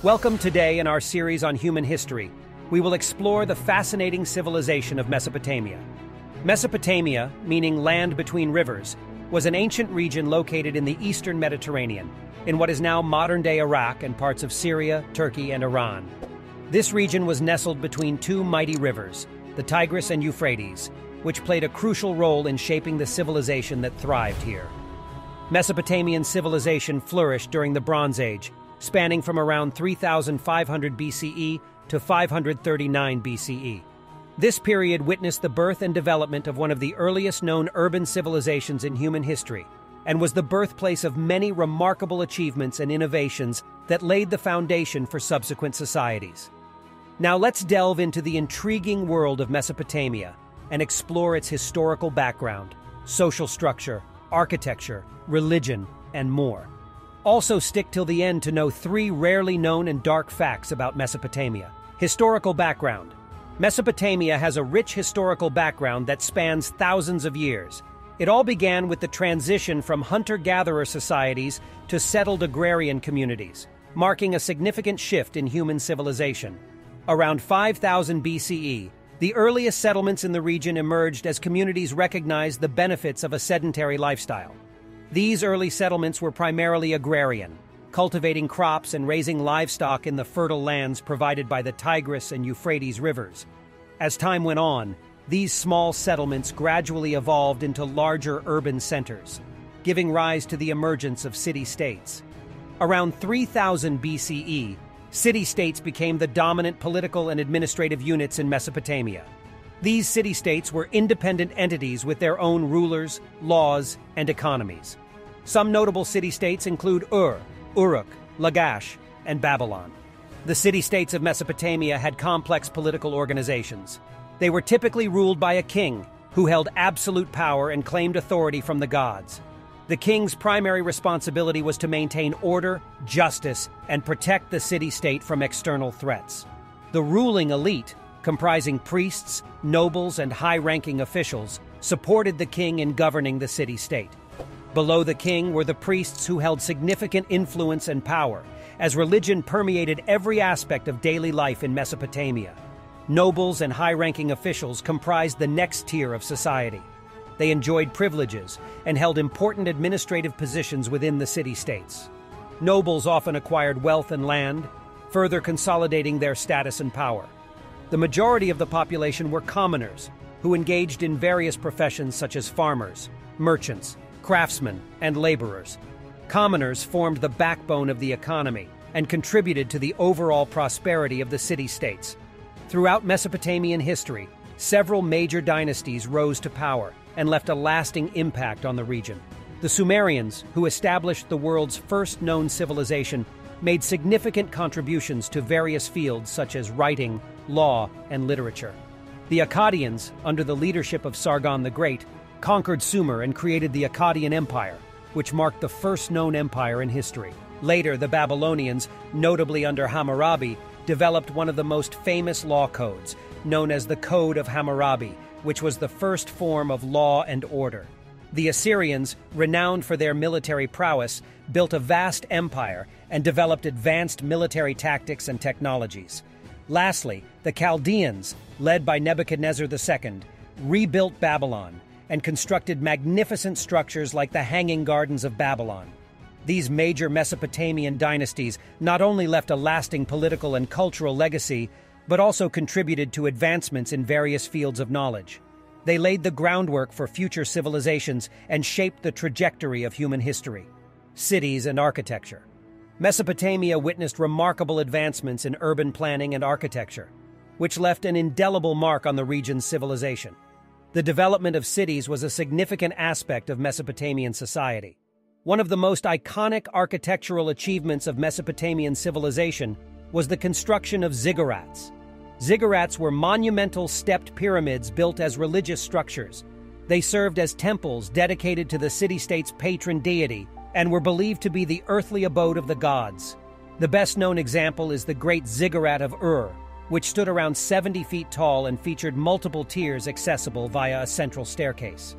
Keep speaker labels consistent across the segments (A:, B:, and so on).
A: Welcome today in our series on human history. We will explore the fascinating civilization of Mesopotamia. Mesopotamia, meaning land between rivers, was an ancient region located in the eastern Mediterranean, in what is now modern-day Iraq and parts of Syria, Turkey, and Iran. This region was nestled between two mighty rivers, the Tigris and Euphrates, which played a crucial role in shaping the civilization that thrived here. Mesopotamian civilization flourished during the Bronze Age, spanning from around 3,500 BCE to 539 BCE. This period witnessed the birth and development of one of the earliest known urban civilizations in human history, and was the birthplace of many remarkable achievements and innovations that laid the foundation for subsequent societies. Now let's delve into the intriguing world of Mesopotamia and explore its historical background, social structure, architecture, religion, and more. Also stick till the end to know 3 rarely known and dark facts about Mesopotamia. Historical background. Mesopotamia has a rich historical background that spans thousands of years. It all began with the transition from hunter-gatherer societies to settled agrarian communities, marking a significant shift in human civilization. Around 5000 BCE, the earliest settlements in the region emerged as communities recognized the benefits of a sedentary lifestyle. These early settlements were primarily agrarian, cultivating crops and raising livestock in the fertile lands provided by the Tigris and Euphrates rivers. As time went on, these small settlements gradually evolved into larger urban centers, giving rise to the emergence of city-states. Around 3000 BCE, city-states became the dominant political and administrative units in Mesopotamia. These city-states were independent entities with their own rulers, laws, and economies. Some notable city-states include Ur, Uruk, Lagash, and Babylon. The city-states of Mesopotamia had complex political organizations. They were typically ruled by a king, who held absolute power and claimed authority from the gods. The king's primary responsibility was to maintain order, justice, and protect the city-state from external threats. The ruling elite, comprising priests, nobles, and high-ranking officials, supported the king in governing the city-state. Below the king were the priests who held significant influence and power, as religion permeated every aspect of daily life in Mesopotamia. Nobles and high-ranking officials comprised the next tier of society. They enjoyed privileges and held important administrative positions within the city-states. Nobles often acquired wealth and land, further consolidating their status and power. The majority of the population were commoners, who engaged in various professions such as farmers, merchants, craftsmen, and laborers. Commoners formed the backbone of the economy and contributed to the overall prosperity of the city-states. Throughout Mesopotamian history, several major dynasties rose to power and left a lasting impact on the region. The Sumerians, who established the world's first known civilization, made significant contributions to various fields such as writing, law, and literature. The Akkadians, under the leadership of Sargon the Great, conquered Sumer and created the Akkadian Empire, which marked the first known empire in history. Later, the Babylonians, notably under Hammurabi, developed one of the most famous law codes, known as the Code of Hammurabi, which was the first form of law and order. The Assyrians, renowned for their military prowess, built a vast empire and developed advanced military tactics and technologies. Lastly, the Chaldeans, led by Nebuchadnezzar II, rebuilt Babylon and constructed magnificent structures like the Hanging Gardens of Babylon. These major Mesopotamian dynasties not only left a lasting political and cultural legacy, but also contributed to advancements in various fields of knowledge. They laid the groundwork for future civilizations and shaped the trajectory of human history. Cities and architecture. Mesopotamia witnessed remarkable advancements in urban planning and architecture, which left an indelible mark on the region's civilization. The development of cities was a significant aspect of Mesopotamian society. One of the most iconic architectural achievements of Mesopotamian civilization was the construction of ziggurats. Ziggurats were monumental stepped pyramids built as religious structures. They served as temples dedicated to the city-state's patron deity and were believed to be the earthly abode of the gods. The best-known example is the Great Ziggurat of Ur, which stood around 70 feet tall and featured multiple tiers accessible via a central staircase.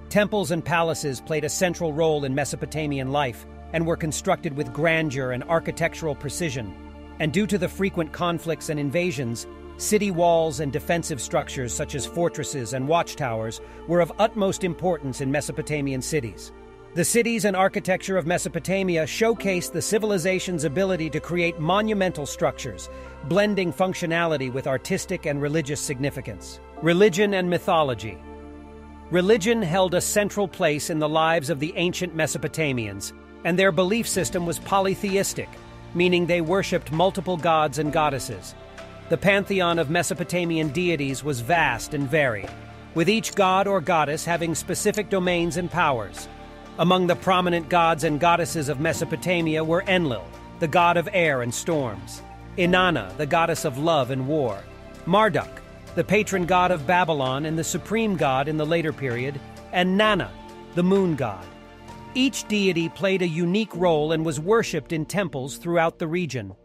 A: Temples and palaces played a central role in Mesopotamian life and were constructed with grandeur and architectural precision. And due to the frequent conflicts and invasions, city walls and defensive structures such as fortresses and watchtowers were of utmost importance in Mesopotamian cities. The cities and architecture of Mesopotamia showcase the civilization's ability to create monumental structures, blending functionality with artistic and religious significance. Religion and mythology. Religion held a central place in the lives of the ancient Mesopotamians, and their belief system was polytheistic, meaning they worshipped multiple gods and goddesses. The pantheon of Mesopotamian deities was vast and varied, with each god or goddess having specific domains and powers. Among the prominent gods and goddesses of Mesopotamia were Enlil, the god of air and storms; Inanna, the goddess of love and war; Marduk, the patron god of Babylon and the supreme god in the later period; and Nanna, the moon god. Each deity played a unique role and was worshipped in temples throughout the region.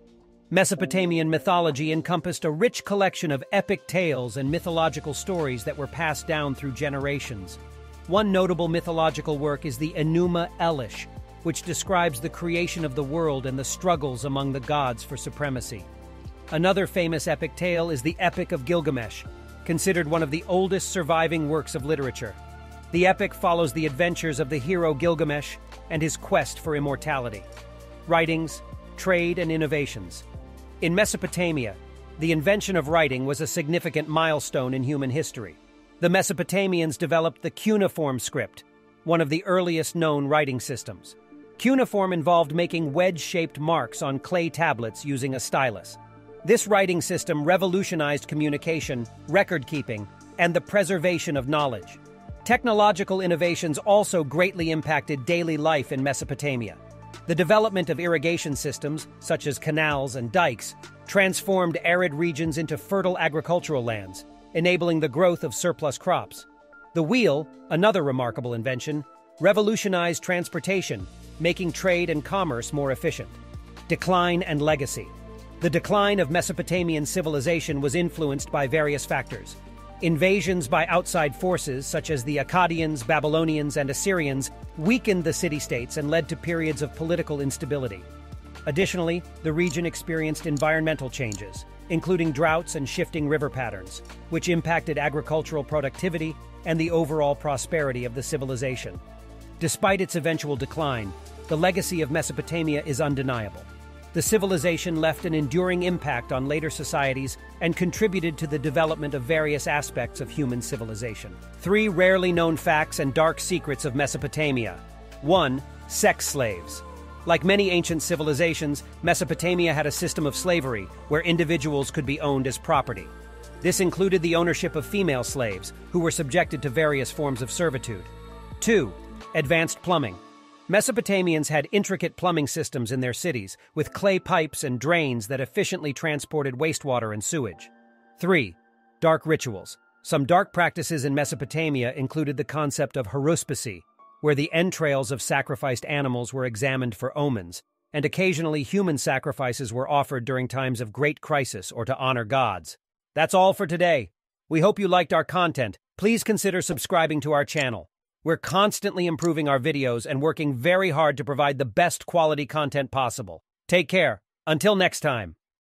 A: Mesopotamian mythology encompassed a rich collection of epic tales and mythological stories that were passed down through generations. One notable mythological work is the Enuma Elish, which describes the creation of the world and the struggles among the gods for supremacy. Another famous epic tale is the Epic of Gilgamesh, considered one of the oldest surviving works of literature. The epic follows the adventures of the hero Gilgamesh and his quest for immortality. Writings, trade, and innovations. In Mesopotamia, the invention of writing was a significant milestone in human history. The Mesopotamians developed the cuneiform script, one of the earliest known writing systems. Cuneiform involved making wedge-shaped marks on clay tablets using a stylus. This writing system revolutionized communication, record-keeping, and the preservation of knowledge. Technological innovations also greatly impacted daily life in Mesopotamia. The development of irrigation systems, such as canals and dikes, transformed arid regions into fertile agricultural lands, enabling the growth of surplus crops. The wheel, another remarkable invention, revolutionized transportation, making trade and commerce more efficient. Decline and legacy. The decline of Mesopotamian civilization was influenced by various factors. Invasions by outside forces, such as the Akkadians, Babylonians, and Assyrians, weakened the city-states and led to periods of political instability. Additionally, the region experienced environmental changes, including droughts and shifting river patterns, which impacted agricultural productivity and the overall prosperity of the civilization. Despite its eventual decline, the legacy of Mesopotamia is undeniable. The civilization left an enduring impact on later societies and contributed to the development of various aspects of human civilization. 3 rarely known facts and dark secrets of Mesopotamia. 1. Sex slaves. Like many ancient civilizations, Mesopotamia had a system of slavery where individuals could be owned as property. This included the ownership of female slaves, who were subjected to various forms of servitude. 2. Advanced plumbing. Mesopotamians had intricate plumbing systems in their cities, with clay pipes and drains that efficiently transported wastewater and sewage. 3. Dark rituals. Some dark practices in Mesopotamia included the concept of haruspicy, where the entrails of sacrificed animals were examined for omens, and occasionally human sacrifices were offered during times of great crisis or to honor gods. That's all for today. We hope you liked our content. Please consider subscribing to our channel. We're constantly improving our videos and working very hard to provide the best quality content possible. Take care. Until next time.